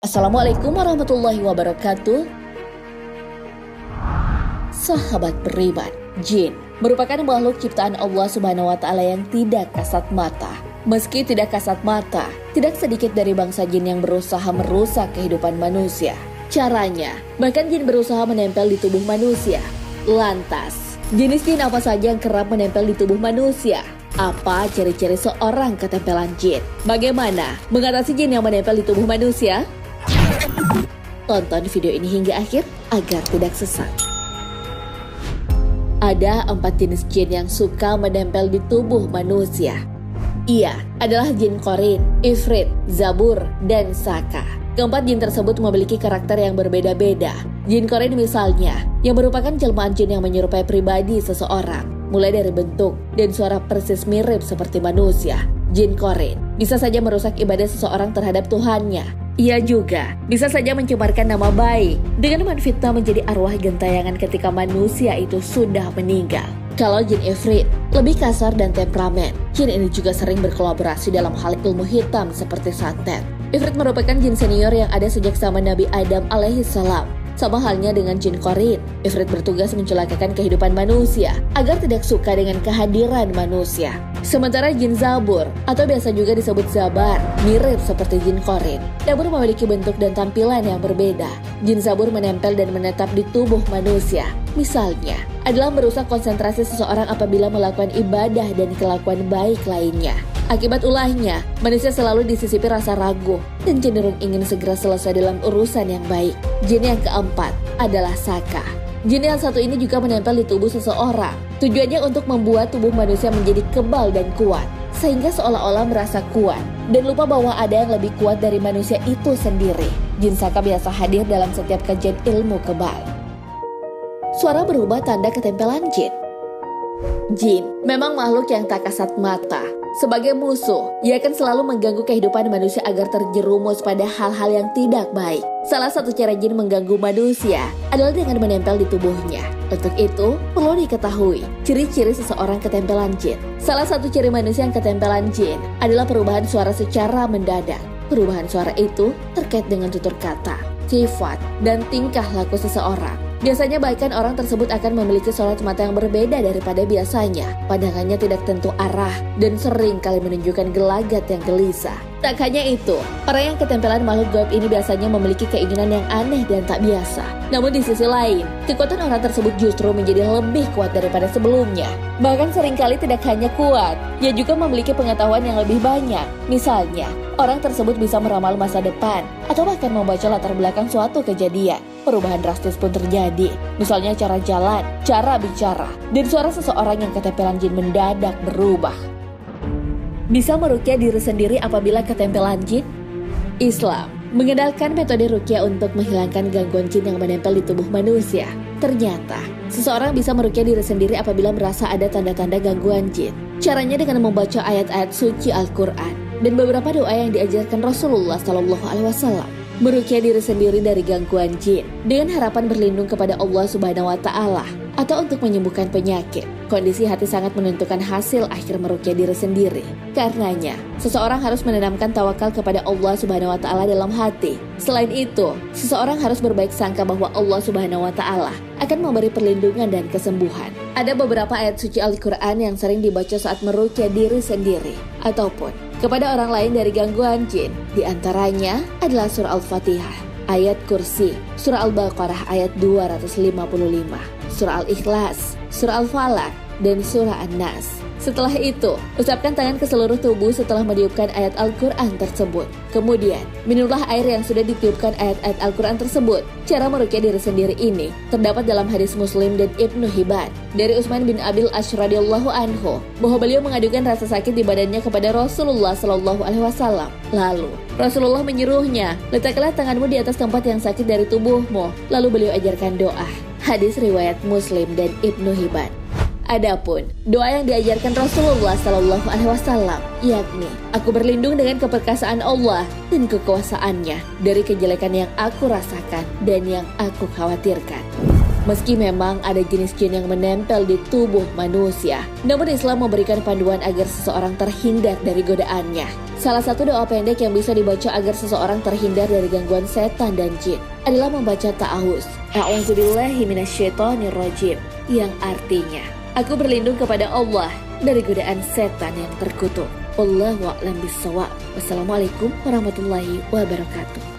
Assalamualaikum warahmatullahi wabarakatuh. Sahabat beriman, jin merupakan makhluk ciptaan Allah Subhanahu wa Ta'ala yang tidak kasat mata. Meski tidak kasat mata, tidak sedikit dari bangsa jin yang berusaha merusak kehidupan manusia. Caranya, bahkan jin berusaha menempel di tubuh manusia. Lantas, jenis jin apa saja yang kerap menempel di tubuh manusia? Apa ciri-ciri seorang ketempelan jin? Bagaimana mengatasi jin yang menempel di tubuh manusia? Tonton video ini hingga akhir agar tidak sesat. Ada 4 jenis jin yang suka menempel di tubuh manusia. Ia adalah jin Qorin, Ifrit, Zabur, dan Saka. Keempat jin tersebut memiliki karakter yang berbeda-beda. Jin Qorin misalnya, yang merupakan jelmaan jin yang menyerupai pribadi seseorang, mulai dari bentuk dan suara persis mirip seperti manusia. Jin Qorin bisa saja merusak ibadah seseorang terhadap Tuhannya. Ia juga bisa saja mencemarkan nama baik dengan menfitnah menjadi arwah gentayangan ketika manusia itu sudah meninggal. Kalau jin Ifrit lebih kasar dan temperamen, jin ini juga sering berkolaborasi dalam hal ilmu hitam seperti santet. Ifrit merupakan jin senior yang ada sejak zaman Nabi Adam alaihissalam. Sama halnya dengan jin Qorin, Ifrit bertugas mencelakakan kehidupan manusia agar tidak suka dengan kehadiran manusia. Sementara jin Zabur, atau biasa juga disebut Zabar, mirip seperti jin Qorin, namun memiliki bentuk dan tampilan yang berbeda. Jin Zabur menempel dan menetap di tubuh manusia. Misalnya, adalah merusak konsentrasi seseorang apabila melakukan ibadah dan kelakuan baik lainnya. Akibat ulahnya, manusia selalu disisipi rasa ragu dan cenderung ingin segera selesai dalam urusan yang baik. Jin yang keempat adalah Saka. Jin yang satu ini juga menempel di tubuh seseorang. Tujuannya untuk membuat tubuh manusia menjadi kebal dan kuat, sehingga seolah-olah merasa kuat dan lupa bahwa ada yang lebih kuat dari manusia itu sendiri. Jin Saka biasa hadir dalam setiap kajian ilmu kebal. Suara berubah tanda ketempelan jin. Jin memang makhluk yang tak kasat mata. Sebagai musuh, ia akan selalu mengganggu kehidupan manusia agar terjerumus pada hal-hal yang tidak baik. Salah satu cara jin mengganggu manusia adalah dengan menempel di tubuhnya. Untuk itu, perlu diketahui ciri-ciri seseorang ketempelan jin. Salah satu ciri manusia yang ketempelan jin adalah perubahan suara secara mendadak. Perubahan suara itu terkait dengan tutur kata, sifat, dan tingkah laku seseorang. Biasanya bahkan orang tersebut akan memiliki sorot mata yang berbeda daripada biasanya. Pandangannya tidak tentu arah dan sering kali menunjukkan gelagat yang gelisah. Tak hanya itu, orang yang ketempelan makhluk gaib ini biasanya memiliki keinginan yang aneh dan tak biasa. Namun di sisi lain, kekuatan orang tersebut justru menjadi lebih kuat daripada sebelumnya. Bahkan seringkali tidak hanya kuat, ia juga memiliki pengetahuan yang lebih banyak. Misalnya, orang tersebut bisa meramal masa depan atau bahkan membaca latar belakang suatu kejadian. Perubahan drastis pun terjadi, misalnya cara jalan, cara bicara, dan suara seseorang yang ketempelan jin mendadak berubah. Bisa meruqyah diri sendiri apabila ketempelan jin? Islam mengenalkan metode ruqyah untuk menghilangkan gangguan jin yang menempel di tubuh manusia. Ternyata, seseorang bisa meruqyah diri sendiri apabila merasa ada tanda-tanda gangguan jin. Caranya dengan membaca ayat-ayat suci Al-Quran dan beberapa doa yang diajarkan Rasulullah SAW. Meruqyah diri sendiri dari gangguan jin dengan harapan berlindung kepada Allah Subhanahu wa Ta'ala atau untuk menyembuhkan penyakit. Kondisi hati sangat menentukan hasil akhir meruqyah diri sendiri. Karenanya, seseorang harus menanamkan tawakal kepada Allah Subhanahu wa Ta'ala dalam hati. Selain itu, seseorang harus berbaik sangka bahwa Allah Subhanahu wa Ta'ala akan memberi perlindungan dan kesembuhan. Ada beberapa ayat suci Al-Quran yang sering dibaca saat meruqyah diri sendiri ataupun kepada orang lain dari gangguan jin. Di antaranya adalah surah Al-Fatihah, ayat Kursi, surah Al-Baqarah ayat 255, surah Al-Ikhlas, surah Al-Falaq, dan surah An-Nas. Setelah itu, usapkan tangan ke seluruh tubuh setelah meniupkan ayat Al-Quran tersebut. Kemudian, minumlah air yang sudah ditiupkan ayat-ayat Al-Quran tersebut. Cara meruqyah diri sendiri ini terdapat dalam hadis Muslim dan Ibnu Hibban dari Utsman bin Abil Ash radhiyallahu anhu bahwa beliau mengadukan rasa sakit di badannya kepada Rasulullah SAW. Lalu, Rasulullah menyuruhnya, letaklah tanganmu di atas tempat yang sakit dari tubuhmu. Lalu beliau ajarkan doa. Hadis riwayat Muslim dan Ibnu Hibban. Adapun doa yang diajarkan Rasulullah SAW, yakni, aku berlindung dengan keperkasaan Allah dan kekuasaannya dari kejelekan yang aku rasakan dan yang aku khawatirkan. Meski memang ada jenis jin yang menempel di tubuh manusia, namun Islam memberikan panduan agar seseorang terhindar dari godaannya. Salah satu doa pendek yang bisa dibaca agar seseorang terhindar dari gangguan setan dan jin adalah membaca ta'awuz, A'udzubillahi minasyaitonirrajim, yang artinya, aku berlindung kepada Allah dari godaan setan yang terkutuk. Wallahu a'lam bishawab. Wassalamualaikum warahmatullahi wabarakatuh.